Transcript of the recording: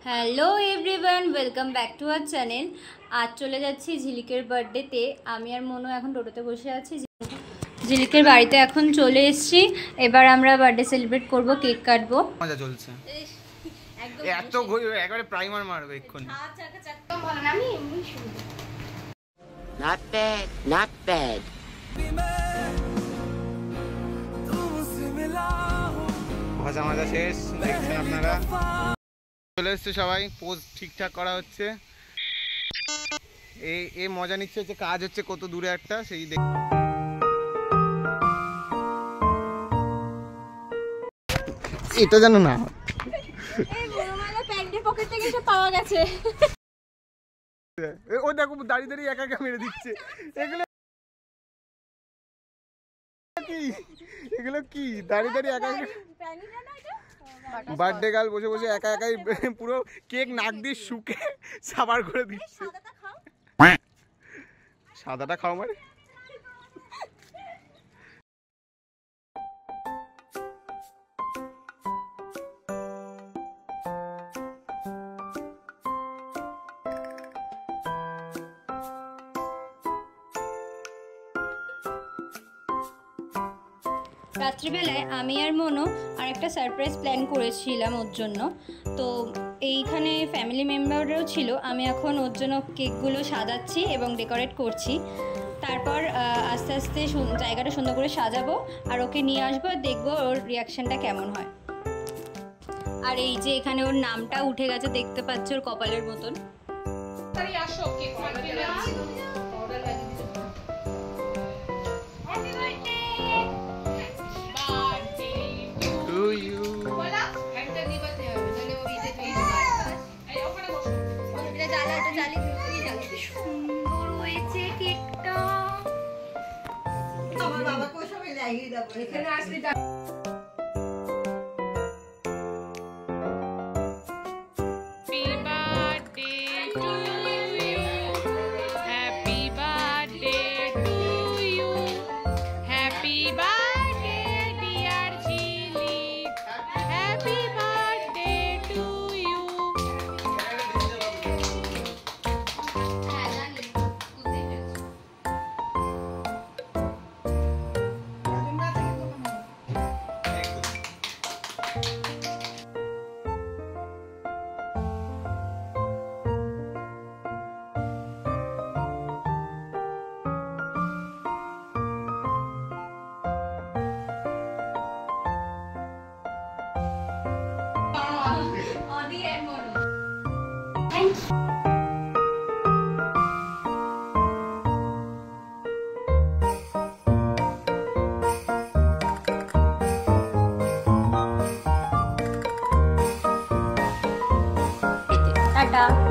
Hello everyone, welcome back to our channel. আজ চলে যাচ্ছি ঝিলিকের বার্থডেতে। আমি আর মনু এখন টোটোতে বসে আছি। ঝিলিকের বাড়িতে এখন চলে এসেছি। এবার আমরা বার্থডে সেলিব্রেট করব, কেক কাটবো। মজা চলছে একদম এত একবারে প্রাইমার মারবে এক্ষুনি। Not bad, not bad. ভাষা মাজা শেষ, দেখছেন আপনারা। চলে এসছে সবাই, পোজ ঠিকঠাক করা হচ্ছে। এই মজা নিচ্ছে, হচ্ছে কাজ হচ্ছে কত দূরে একটা সেই দেখ। এটা জানো না, পাওয়া গেছে। ও দেখো দাঁড়িয়ে দাঁড়িয়ে একা একা মেরে দিচ্ছে। এগুলো কি দাঁড়িয়ে দাঁড়িয়ে একা একা বার্থডে গার্ল বসে বসে একা একাই পুরো কেক নাক দিয়ে শুকে সাবার করে দিচ্ছে। সাদাটা খাও মানে রাত্রিবেলায় আমি আর মনু আর একটা সারপ্রাইজ প্ল্যান করেছিলাম ওর জন্য। তো এইখানে ফ্যামিলি মেম্বাররাও ছিল। আমি এখন ওর জন্য কেকগুলো সাজাচ্ছি এবং ডেকোরেট করছি। তারপর আস্তে আস্তে জায়গাটা সুন্দর করে সাজাবো আর ওকে নিয়ে আসবো, দেখবো ওর রিয়াকশানটা কেমন হয়। আর এই যে এখানে ওর নামটা উঠে গেছে, দেখতে পাচ্ছ ওর কপালের মতন। টাটা।